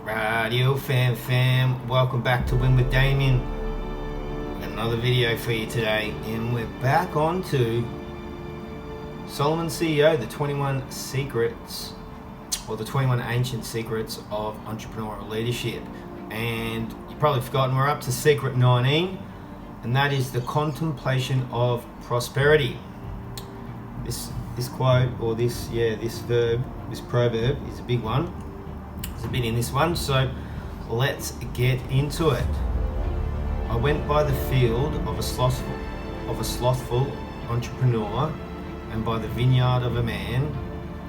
Radio fam, welcome back to Win with Damien. We've got another video for you today, and we're back on to Solomon CEO, the 21 secrets, or the 21 ancient secrets of entrepreneurial leadership. And you've probably forgotten we're up to secret 19, and that is the contemplation of prosperity. This quote, or this verb, this proverb is a big one. There's a bit in this one, so let's get into it. I went by the field of a slothful entrepreneur, and by the vineyard of a man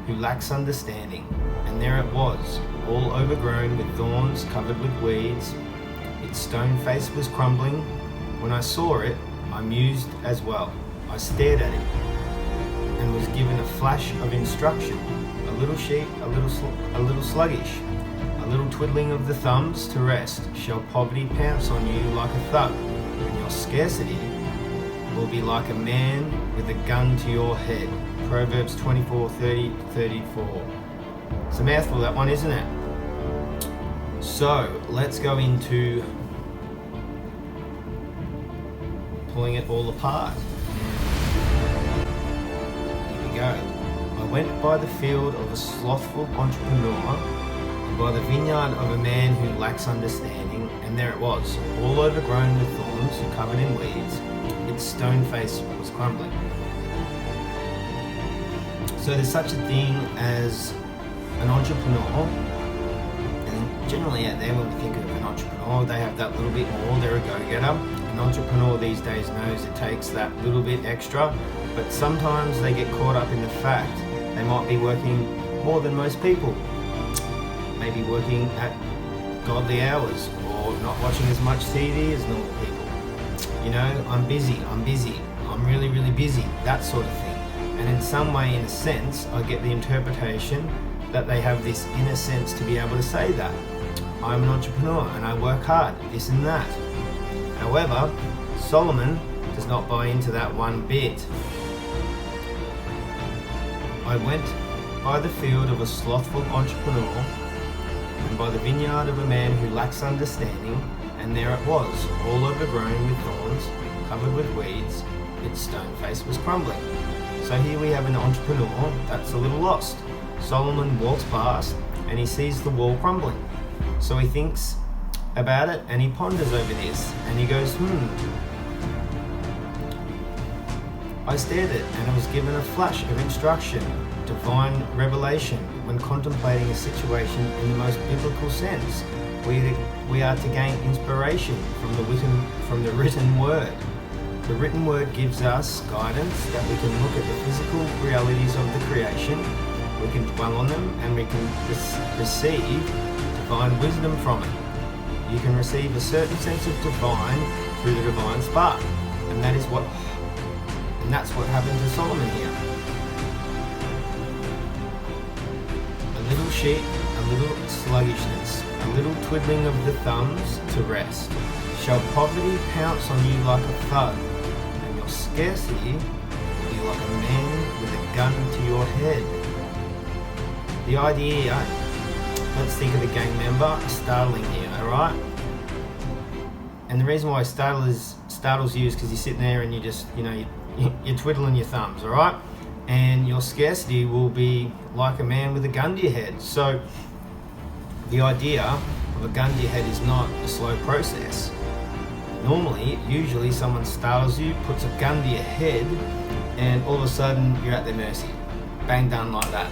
who lacks understanding. And there it was, all overgrown with thorns, covered with weeds. Its stone face was crumbling. When I saw it, I mused as well. I stared at it and was given a flash of instruction. A little sheep, a little sluggish, a little twiddling of the thumbs to rest. Shall poverty pounce on you like a thug, and your scarcity will be like a man with a gun to your head. Proverbs 24:30-34. It's a mouthful, that one, isn't it? So let's go into pulling it all apart. Here we go. I went by the field of a slothful entrepreneur, and by the vineyard of a man who lacks understanding, and there it was, all overgrown with thorns, covered in weeds. Its stone face was crumbling. So there's such a thing as an entrepreneur, and generally out there when we think of an entrepreneur, they have that little bit more, they're a go-getter. An entrepreneur these days knows it takes that little bit extra, but sometimes they get caught up in the fact they might be working more than most people, maybe working at godly hours, or not watching as much TV as normal people. You know, I'm busy, I'm really busy, that sort of thing. And in some way, in a sense, I get the interpretation that they have this inner sense to be able to say that. I'm an entrepreneur and I work hard, this and that. However, Solomon does not buy into that one bit. I went by the field of a slothful entrepreneur, and by the vineyard of a man who lacks understanding, and there it was, all overgrown with thorns, covered with weeds. Its stone face was crumbling. So here we have an entrepreneur that's a little lost. Solomon walks past and he sees the wall crumbling. So he thinks about it and he ponders over this, and he goes, I stared at it, and I was given a flash of instruction, divine revelation, when contemplating a situation in the most biblical sense. We are to gain inspiration from the written word. The written word gives us guidance that we can look at the physical realities of the creation, we can dwell on them, and we can receive divine wisdom from it. You can receive a certain sense of divine through the divine spark, and that's what happened to Solomon here. A little sheep, a little sluggishness, a little twiddling of the thumbs to rest. Shall poverty pounce on you like a thug, and your scarcity will be like a man with a gun to your head. The idea, let's think of the gang member startling you, alright? And the reason why startles you is because you're sitting there and you just, you're twiddling your thumbs, alright? And your scarcity will be like a man with a gun to your head. So the idea of a gun to your head is not a slow process. Usually someone startles you, puts a gun to your head, and all of a sudden you're at their mercy. Bang, done like that.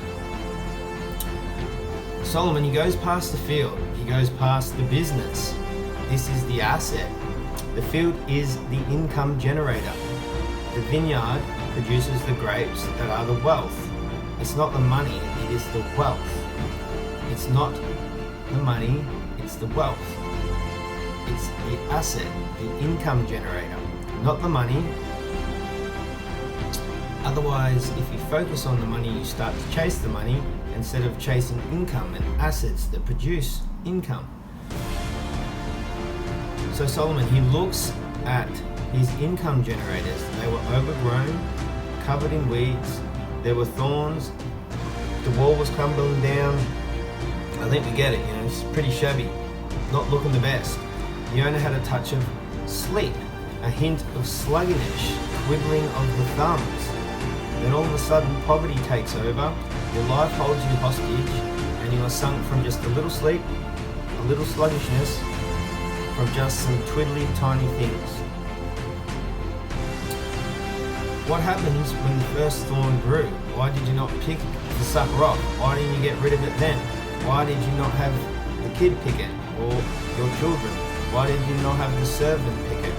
Solomon, he goes past the field, he goes past the business. This is the asset. The field is the income generator. The vineyard produces the grapes that are the wealth. It's not the money, it is the wealth. It's not the money, it's the wealth. It's the asset, the income generator, not the money. Otherwise, if you focus on the money, you start to chase the money instead of chasing income and assets that produce income. So Solomon, he looks at his income generators. They were overgrown, covered in weeds, there were thorns, the wall was crumbling down, I think we get it, it's pretty shabby, not looking the best. The owner had a touch of sleep, a hint of sluggishness, twiddling of the thumbs. Then all of a sudden poverty takes over, your life holds you hostage, and you are sunk from just a little sleep, a little sluggishness, from just some twiddly tiny things. What happens when the first thorn grew? Why did you not pick the sucker off? Why didn't you get rid of it then? Why did you not have the kid pick it, or your children? Why did you not have the servant pick it?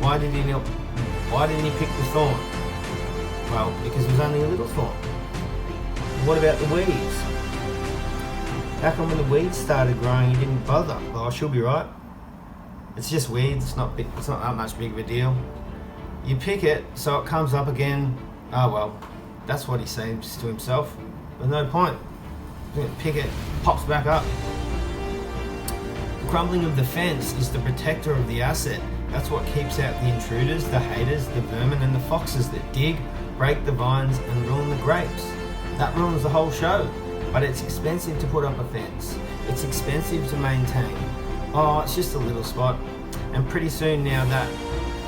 Why didn't he pick the thorn? Well, because it was only a little thorn. What about the weeds? How come when the weeds started growing you didn't bother? Well, she'll be right. It's just weeds, it's not that much big of a deal. You pick it so it comes up again. Oh well, that's what he says to himself. There's no point. Pick it, pops back up. The crumbling of the fence is the protector of the asset. That's what keeps out the intruders, the haters, the vermin and the foxes that dig, break the vines and ruin the grapes. That ruins the whole show. But it's expensive to put up a fence. It's expensive to maintain. Oh, it's just a little spot. And pretty soon now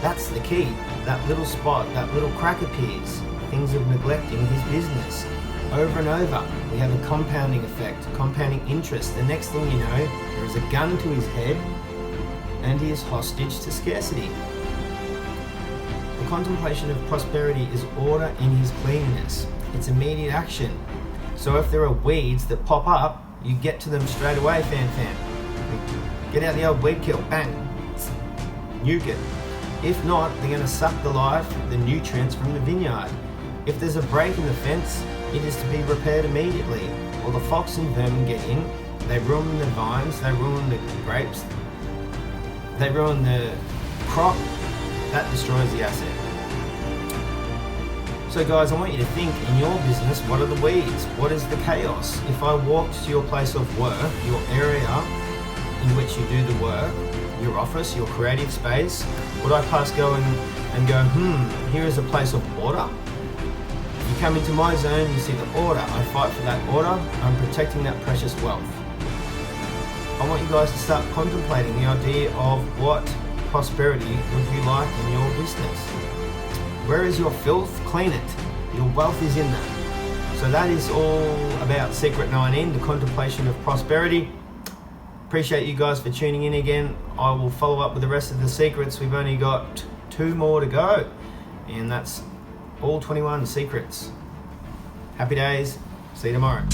that's the key. That little spot, that little crack appears. Things of neglecting his business. Over and over, we have a compounding effect, compounding interest. The next thing you know, there is a gun to his head and he is hostage to scarcity. The contemplation of prosperity is order in his cleanliness. It's immediate action. So if there are weeds that pop up, you get to them straight away, fam. Get out the old weed kill, bang, nuke it. If not, they're going to suck the life, the nutrients from the vineyard. If there's a break in the fence, it is to be repaired immediately. Or the fox and vermin get in, they ruin the vines, they ruin the grapes, they ruin the crop, that destroys the asset. So guys, I want you to think in your business, what are the weeds? What is the chaos? If I walked to your place of work, your area in which you do the work, your office, your creative space, would I pass go and go, here is a place of order? You come into my zone, you see the order. I fight for that order. I'm protecting that precious wealth. I want you guys to start contemplating the idea of what prosperity would you like in your business. Where is your filth? Clean it. Your wealth is in that. So that is all about Secret 19, the contemplation of prosperity. Appreciate you guys for tuning in again. I will follow up with the rest of the secrets. We've only got 2 more to go. And that's all 21 secrets. Happy days. See you tomorrow.